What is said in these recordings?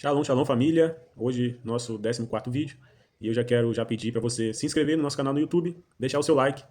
Shalom, shalom família. Hoje nosso 14º vídeo e eu já quero pedir para você se inscrever no nosso canal no YouTube, deixar o seu like,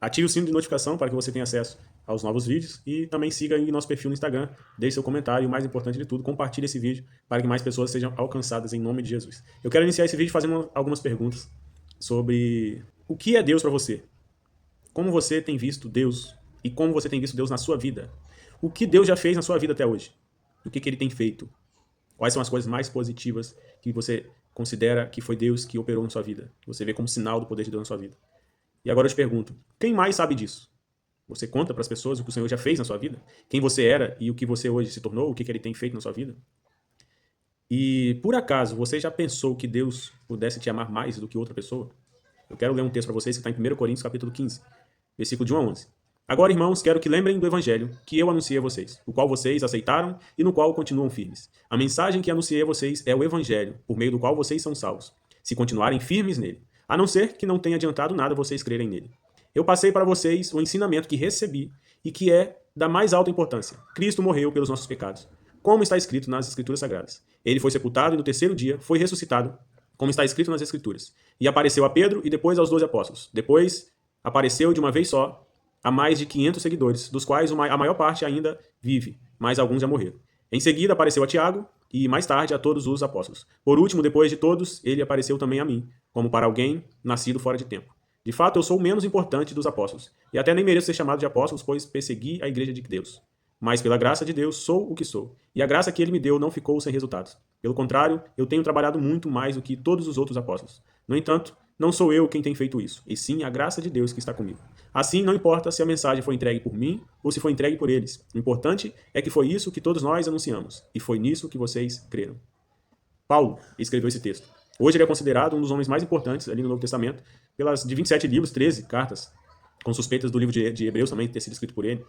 ative o sino de notificação para que você tenha acesso aos novos vídeos e também siga aí nosso perfil no Instagram, deixe seu comentário e o mais importante de tudo, compartilhe esse vídeo para que mais pessoas sejam alcançadas em nome de Jesus. Eu quero iniciar esse vídeo fazendo algumas perguntas sobre o que é Deus para você, como você tem visto Deus e como você tem visto Deus na sua vida, o que Deus já fez na sua vida até hoje, o que Ele tem feito. Quais são as coisas mais positivas que você considera que foi Deus que operou na sua vida? Que você vê como sinal do poder de Deus na sua vida. E agora eu te pergunto, quem mais sabe disso? Você conta para as pessoas o que o Senhor já fez na sua vida? Quem você era e o que você hoje se tornou? O que Ele tem feito na sua vida? E, por acaso, você já pensou que Deus pudesse te amar mais do que outra pessoa? Eu quero ler um texto para vocês que está em 1 Coríntios, capítulo 15, versículo de 1 a 11. Agora, irmãos, quero que lembrem do evangelho que eu anunciei a vocês, o qual vocês aceitaram e no qual continuam firmes. A mensagem que anunciei a vocês é o evangelho, por meio do qual vocês são salvos, se continuarem firmes nele, a não ser que não tenha adiantado nada vocês crerem nele. Eu passei para vocês o ensinamento que recebi e que é da mais alta importância. Cristo morreu pelos nossos pecados, como está escrito nas Escrituras Sagradas. Ele foi sepultado e no terceiro dia foi ressuscitado, como está escrito nas Escrituras. E apareceu a Pedro e depois aos 12 apóstolos. Depois apareceu de uma vez só a mais de 500 seguidores, dos quais a maior parte ainda vive, mas alguns já morreram. Em seguida apareceu a Tiago e mais tarde a todos os apóstolos. Por último, depois de todos, ele apareceu também a mim, como para alguém nascido fora de tempo. De fato, eu sou o menos importante dos apóstolos, e até nem mereço ser chamado de apóstolos, pois persegui a igreja de Deus. Mas pela graça de Deus sou o que sou, e a graça que ele me deu não ficou sem resultados. Pelo contrário, eu tenho trabalhado muito mais do que todos os outros apóstolos. No entanto, não sou eu quem tem feito isso, e sim a graça de Deus que está comigo. Assim, não importa se a mensagem foi entregue por mim ou se foi entregue por eles. O importante é que foi isso que todos nós anunciamos, e foi nisso que vocês creram. Paulo escreveu esse texto. Hoje ele é considerado um dos homens mais importantes ali no Novo Testamento, pelas de 27 livros, 13 cartas, com suspeitas do livro de Hebreus também ter sido escrito por ele.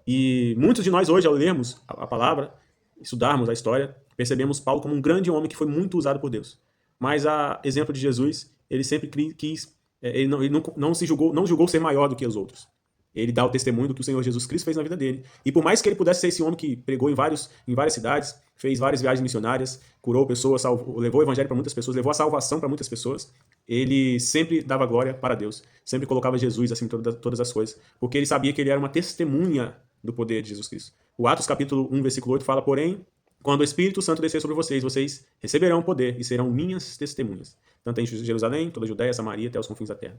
E muitos de nós hoje, ao lermos a palavra, estudarmos a história, percebemos Paulo como um grande homem que foi muito usado por Deus. Mas, a exemplo de Jesus, ele sempre quis, ele não se julgou, não julgou ser maior do que os outros. Ele dá o testemunho do que o Senhor Jesus Cristo fez na vida dele. E por mais que ele pudesse ser esse homem que pregou em várias cidades, fez várias viagens missionárias, curou pessoas, levou o evangelho para muitas pessoas, levou a salvação para muitas pessoas, ele sempre dava glória para Deus, sempre colocava Jesus acima de todas as coisas, porque ele sabia que ele era uma testemunha do poder de Jesus Cristo. O Atos capítulo 1, versículo 8 fala, porém, quando o Espírito Santo descer sobre vocês, vocês receberão poder e serão minhas testemunhas, tanto em Jerusalém, toda a Judéia, Samaria, até os confins da terra.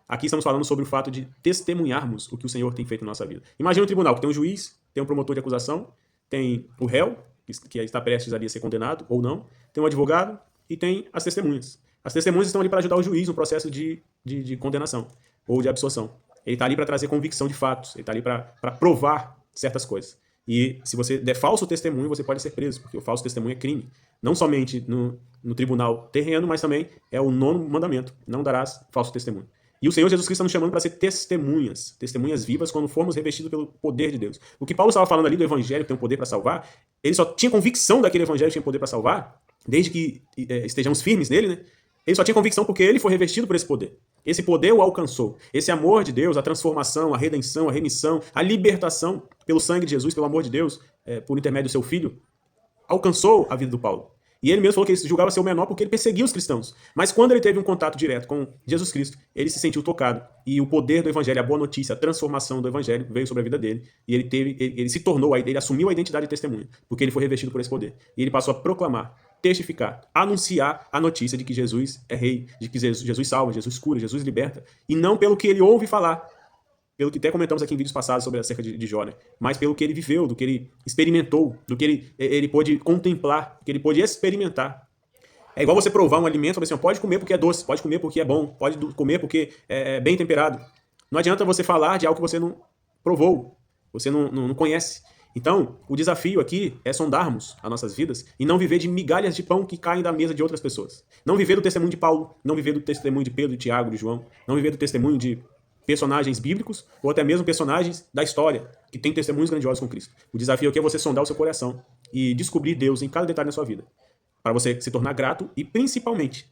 Aqui estamos falando sobre o fato de testemunharmos o que o Senhor tem feito na nossa vida. Imagina um tribunal que tem um juiz, tem um promotor de acusação, tem o réu, que está prestes ali a ser condenado ou não, tem um advogado e tem as testemunhas. As testemunhas estão ali para ajudar o juiz no processo de condenação ou de absolução. Ele está ali para trazer convicção de fatos, ele está ali para provar certas coisas. E se você der falso testemunho, você pode ser preso, porque o falso testemunho é crime. Não somente no tribunal terreno, mas também é o 9º mandamento, não darás falso testemunho. E o Senhor Jesus Cristo está nos chamando para ser testemunhas, testemunhas vivas quando formos revestidos pelo poder de Deus. O que Paulo estava falando ali do evangelho que tem um poder para salvar, ele só tinha convicção daquele evangelho que tinha poder para salvar, desde que estejamos firmes nele, né? Ele só tinha convicção porque ele foi revestido por esse poder. Esse poder o alcançou. Esse amor de Deus, a transformação, a redenção, a remissão, a libertação pelo sangue de Jesus, pelo amor de Deus, por intermédio do seu Filho, alcançou a vida do Paulo. E ele mesmo falou que ele julgava ser o menor porque ele perseguia os cristãos. Mas quando ele teve um contato direto com Jesus Cristo, ele se sentiu tocado. E o poder do evangelho, a boa notícia, a transformação do evangelho veio sobre a vida dele. E ele se tornou, ele assumiu a identidade de testemunha, porque ele foi revestido por esse poder. E ele passou a proclamar, testificar, anunciar a notícia de que Jesus é rei, de que Jesus salva, Jesus cura, Jesus liberta. E não pelo que ele ouve falar, pelo que até comentamos aqui em vídeos passados sobre acerca de Jó, né? Mas pelo que ele viveu, do que ele experimentou, do que ele pôde contemplar, do que ele pôde experimentar. É igual você provar um alimento, assim, pode comer porque é doce, pode comer porque é bom, pode comer porque é bem temperado. Não adianta você falar de algo que você não provou, você não conhece. Então, o desafio aqui é sondarmos as nossas vidas e não viver de migalhas de pão que caem da mesa de outras pessoas. Não viver do testemunho de Paulo, não viver do testemunho de Pedro, de Tiago, de João, não viver do testemunho de personagens bíblicos ou até mesmo personagens da história que têm testemunhos grandiosos com Cristo. O desafio aqui é você sondar o seu coração e descobrir Deus em cada detalhe da sua vida, para você se tornar grato e principalmente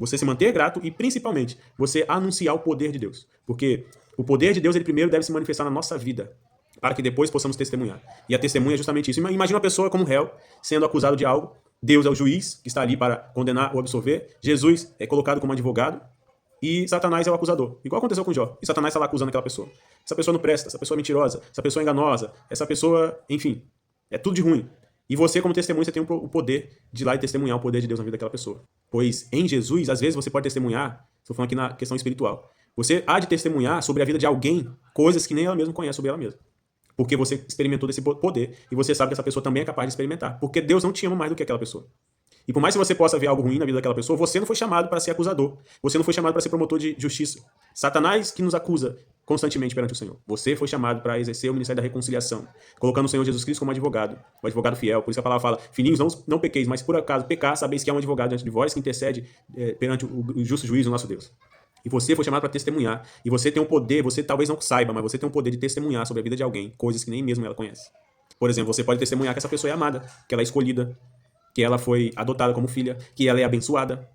você se manter grato e principalmente você anunciar o poder de Deus, porque o poder de Deus ele primeiro deve se manifestar na nossa vida, para que depois possamos testemunhar. E a testemunha é justamente isso. Imagina uma pessoa como réu sendo acusado de algo, Deus é o juiz que está ali para condenar ou absolver. Jesus é colocado como advogado. E Satanás é o acusador. Igual aconteceu com Jó. E Satanás está lá acusando aquela pessoa. Essa pessoa não presta, essa pessoa é mentirosa, essa pessoa é enganosa, essa pessoa, enfim, é tudo de ruim. E você, como testemunha, você tem o poder de ir lá e testemunhar o poder de Deus na vida daquela pessoa. Pois em Jesus, às vezes você pode testemunhar, estou falando aqui na questão espiritual, você há de testemunhar sobre a vida de alguém coisas que nem ela mesma conhece sobre ela mesma. Porque você experimentou desse poder e você sabe que essa pessoa também é capaz de experimentar. Porque Deus não te ama mais do que aquela pessoa. E por mais que você possa ver algo ruim na vida daquela pessoa, você não foi chamado para ser acusador. Você não foi chamado para ser promotor de justiça. Satanás que nos acusa constantemente perante o Senhor. Você foi chamado para exercer o ministério da reconciliação, colocando o Senhor Jesus Cristo como advogado, o advogado fiel. Por isso a palavra fala, filhinhos, não pequeis, mas por acaso pecar, sabeis que há um advogado diante de vós que intercede perante o justo juiz, o nosso Deus. E você foi chamado para testemunhar. E você tem um poder, você talvez não saiba, mas você tem um poder de testemunhar sobre a vida de alguém, coisas que nem mesmo ela conhece. Por exemplo, você pode testemunhar que essa pessoa é amada, que ela é escolhida, que ela foi adotada como filha, que ela é abençoada.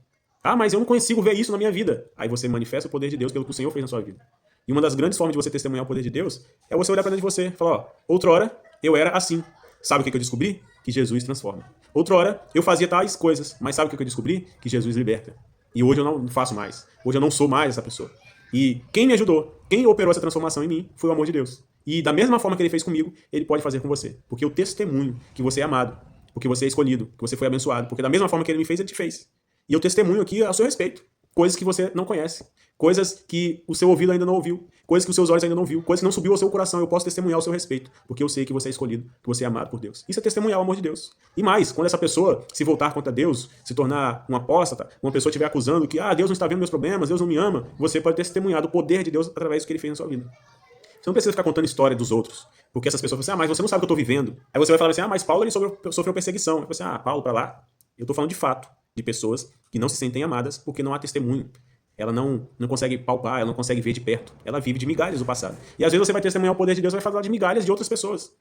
Ah, mas eu não consigo ver isso na minha vida. Aí você manifesta o poder de Deus pelo que o Senhor fez na sua vida. E uma das grandes formas de você testemunhar o poder de Deus é você olhar para dentro de você e falar, ó, outrora eu era assim. Sabe o que eu descobri? Que Jesus transforma. Outrora eu fazia tais coisas, mas sabe o que eu descobri? Que Jesus liberta. E hoje eu não faço mais. Hoje eu não sou mais essa pessoa. E quem me ajudou, quem operou essa transformação em mim foi o amor de Deus. E da mesma forma que ele fez comigo, ele pode fazer com você. Porque eu testemunho que você é amado, porque você é escolhido, que você foi abençoado, porque da mesma forma que ele me fez, ele te fez. E eu testemunho aqui a seu respeito, coisas que você não conhece, coisas que o seu ouvido ainda não ouviu, coisas que os seus olhos ainda não viu, coisas que não subiu ao seu coração, eu posso testemunhar ao seu respeito, porque eu sei que você é escolhido, que você é amado por Deus. Isso é testemunhar o amor de Deus. E mais, quando essa pessoa se voltar contra Deus, se tornar um apóstata, uma pessoa estiver acusando que, Deus não está vendo meus problemas, Deus não me ama, você pode testemunhar do poder de Deus através do que ele fez na sua vida. Você não precisa ficar contando história dos outros. Porque essas pessoas falam assim, mas você não sabe o que eu estou vivendo. Aí você vai falar assim, mas Paulo ele sofreu perseguição. Eu falo assim, Paulo, para lá. Eu estou falando de fato, de pessoas que não se sentem amadas porque não há testemunho. Ela não consegue palpar, ela não consegue ver de perto. Ela vive de migalhas do passado. E às vezes você vai testemunhar o poder de Deus e vai falar de migalhas de outras pessoas.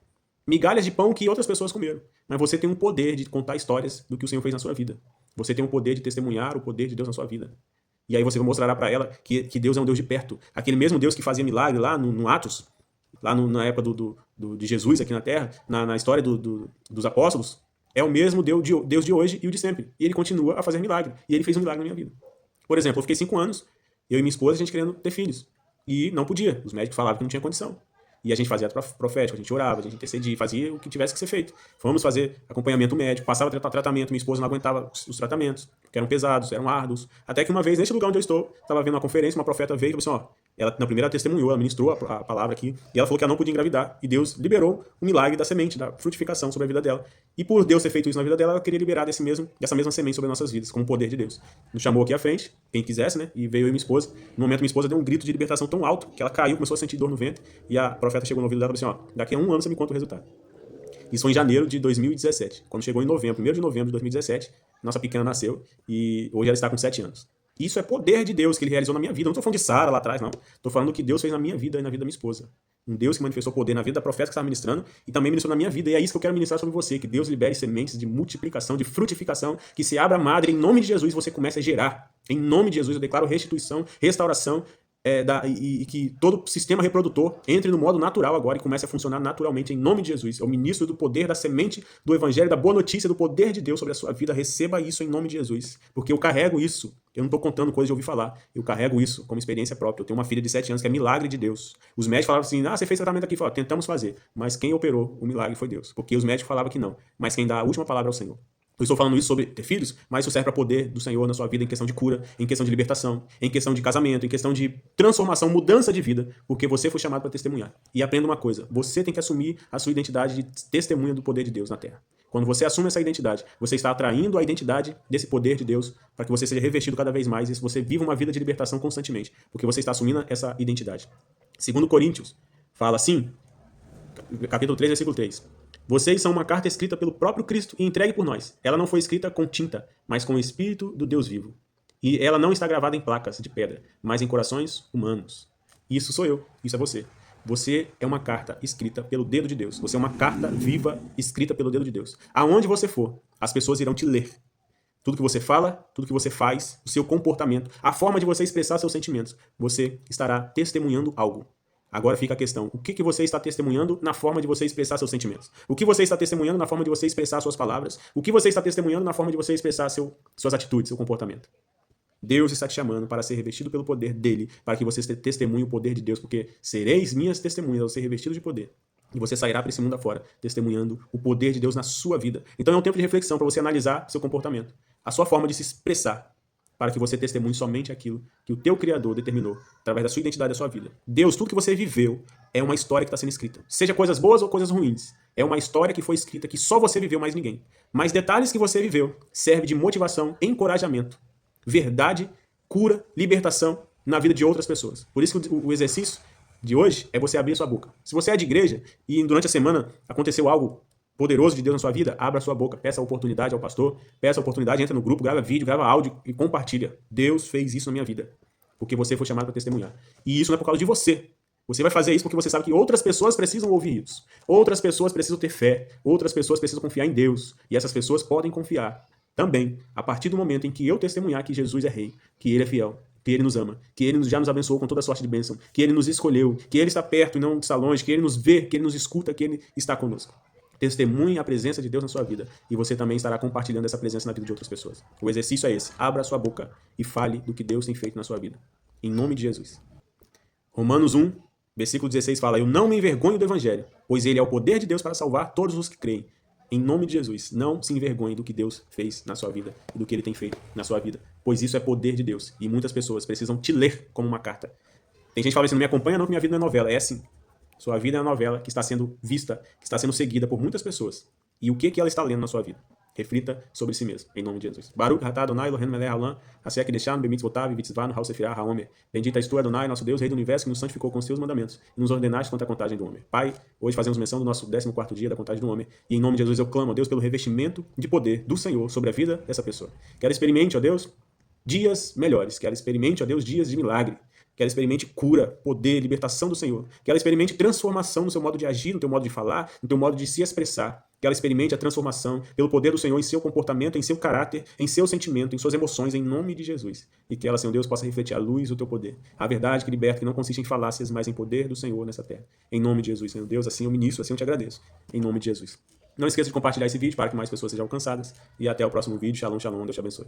Migalhas de pão que outras pessoas comeram. Mas você tem um poder de contar histórias do que o Senhor fez na sua vida. Você tem um poder de testemunhar o poder de Deus na sua vida. E aí você mostrará para ela que Deus é um Deus de perto. Aquele mesmo Deus que fazia milagre lá no Atos, lá na época de Jesus aqui na Terra, na história dos apóstolos, é o mesmo Deus de hoje e o de sempre. E ele continua a fazer milagre. E ele fez um milagre na minha vida. Por exemplo, eu fiquei 5 anos, eu e minha esposa, a gente querendo ter filhos. E não podia. Os médicos falavam que não tinha condição. E a gente fazia profético, a gente orava, a gente intercedia, fazia o que tivesse que ser feito. Fomos fazer acompanhamento médico, passava tratamento, minha esposa não aguentava os tratamentos, que eram pesados, eram árduos. Até que uma vez, nesse lugar onde eu estou, estava vendo uma conferência, uma profeta veio e falou assim, ela na primeira testemunhou, ela ministrou a palavra aqui, e ela falou que ela não podia engravidar. E Deus liberou o milagre da semente, da frutificação sobre a vida dela. E por Deus ter feito isso na vida dela, ela queria liberar dessa mesma semente sobre as nossas vidas, como o poder de Deus. Nos chamou aqui à frente, quem quisesse, né? E veio eu e minha esposa. No momento, minha esposa deu um grito de libertação tão alto que ela caiu, começou a sentir dor no ventre. E a profeta chegou no ouvido dela e falou assim, daqui a 1 ano você me conta o resultado. Isso foi em janeiro de 2017. Quando chegou em novembro, 1º de novembro de 2017, nossa pequena nasceu e hoje ela está com 7 anos. Isso é poder de Deus que ele realizou na minha vida. Não estou falando de Sara lá atrás, não. Estou falando do que Deus fez na minha vida e na vida da minha esposa. Um Deus que manifestou poder na vida da profeta que estava ministrando e também ministrou na minha vida. E é isso que eu quero ministrar sobre você, que Deus libere sementes de multiplicação, de frutificação, que se abra a madre, em nome de Jesus você comece a gerar. Em nome de Jesus eu declaro restituição, restauração, e que todo sistema reprodutor entre no modo natural agora e comece a funcionar naturalmente em nome de Jesus. Eu ministro do poder da semente do evangelho, da boa notícia, do poder de Deus sobre a sua vida. Receba isso em nome de Jesus, porque eu carrego isso. Eu não estou contando coisas de ouvir falar. Eu carrego isso como experiência própria. Eu tenho uma filha de 7 anos que é milagre de Deus. Os médicos falavam assim, você fez tratamento aqui. Falaram, tentamos fazer. Mas quem operou o milagre foi Deus. Porque os médicos falavam que não. Mas quem dá a última palavra é o Senhor. Eu estou falando isso sobre ter filhos, mas isso serve para poder do Senhor na sua vida em questão de cura, em questão de libertação, em questão de casamento, em questão de transformação, mudança de vida, porque você foi chamado para testemunhar. E aprenda uma coisa, você tem que assumir a sua identidade de testemunha do poder de Deus na Terra. Quando você assume essa identidade, você está atraindo a identidade desse poder de Deus para que você seja revestido cada vez mais e você viva uma vida de libertação constantemente, porque você está assumindo essa identidade. 2 Coríntios fala assim, capítulo 3, versículo 3. Vocês são uma carta escrita pelo próprio Cristo e entregue por nós. Ela não foi escrita com tinta, mas com o Espírito do Deus vivo. E ela não está gravada em placas de pedra, mas em corações humanos. Isso sou eu, isso é você. Você é uma carta escrita pelo dedo de Deus. Você é uma carta viva escrita pelo dedo de Deus. Aonde você for, as pessoas irão te ler. Tudo que você fala, tudo que você faz, o seu comportamento, a forma de você expressar seus sentimentos, você estará testemunhando algo. Agora fica a questão, o que você está testemunhando na forma de você expressar seus sentimentos? O que você está testemunhando na forma de você expressar suas palavras? O que você está testemunhando na forma de você expressar suas atitudes, seu comportamento? Deus está te chamando para ser revestido pelo poder dele, para que você testemunhe o poder de Deus, porque sereis minhas testemunhas ao ser revestidos de poder. E você sairá para esse mundo afora, testemunhando o poder de Deus na sua vida. Então é um tempo de reflexão para você analisar seu comportamento, a sua forma de se expressar, para que você testemunhe somente aquilo que o teu Criador determinou, através da sua identidade da sua vida. Deus, tudo que você viveu é uma história que está sendo escrita. Seja coisas boas ou coisas ruins. É uma história que foi escrita que só você viveu, mais ninguém. Mas detalhes que você viveu servem de motivação, encorajamento, verdade, cura, libertação na vida de outras pessoas. Por isso que o exercício de hoje é você abrir a sua boca. Se você é de igreja e durante a semana aconteceu algo poderoso de Deus na sua vida, abra a sua boca, peça a oportunidade ao pastor, peça a oportunidade, entra no grupo, grava vídeo, grava áudio e compartilha. Deus fez isso na minha vida, porque você foi chamado para testemunhar. E isso não é por causa de você. Você vai fazer isso porque você sabe que outras pessoas precisam ouvir isso. Outras pessoas precisam ter fé. Outras pessoas precisam confiar em Deus. E essas pessoas podem confiar também a partir do momento em que eu testemunhar que Jesus é rei, que ele é fiel, que ele nos ama, que ele já nos abençoou com toda sorte de bênção, que ele nos escolheu, que ele está perto e não está longe, que ele nos vê, que ele nos escuta, que ele está conosco. Testemunhe a presença de Deus na sua vida e você também estará compartilhando essa presença na vida de outras pessoas. O exercício é esse. Abra a sua boca e fale do que Deus tem feito na sua vida. Em nome de Jesus. Romanos 1, versículo 16 fala: eu não me envergonho do evangelho, pois ele é o poder de Deus para salvar todos os que creem. Em nome de Jesus, não se envergonhe do que Deus fez na sua vida e do que ele tem feito na sua vida, pois isso é poder de Deus e muitas pessoas precisam te ler como uma carta. Tem gente que fala assim, não me acompanha não, que minha vida não é novela. É assim. Sua vida é uma novela que está sendo vista, que está sendo seguida por muitas pessoas. E o que ela está lendo na sua vida? Reflita sobre si mesmo, em nome de Jesus. Baruch atah Adonai Eloheinu melech haolam, asher kideshanu b'mitzvotav v'tzivanu ha'al sefirah ha'omer. Bendita és tu, Adonai, nosso Deus, Rei do Universo, que nos santificou com os teus mandamentos e nos ordenaste contra a contagem do homem. Pai, hoje fazemos menção do nosso 14º dia da contagem do homem e em nome de Jesus eu clamo, ó Deus, pelo revestimento de poder do Senhor sobre a vida dessa pessoa. Que ela experimente, ó Deus, dias melhores. Que ela experimente, ó Deus, dias de milagre. Que ela experimente cura, poder, libertação do Senhor. Que ela experimente transformação no seu modo de agir, no teu modo de falar, no teu modo de se expressar. Que ela experimente a transformação pelo poder do Senhor em seu comportamento, em seu caráter, em seu sentimento, em suas emoções, em nome de Jesus. E que ela, Senhor Deus, possa refletir a luz do teu poder. A verdade que liberta, que não consiste em falácias, mas em poder do Senhor nessa terra. Em nome de Jesus, Senhor Deus, assim eu ministro, assim eu te agradeço. Em nome de Jesus. Não esqueça de compartilhar esse vídeo para que mais pessoas sejam alcançadas. E até o próximo vídeo. Shalom, shalom. Deus te abençoe.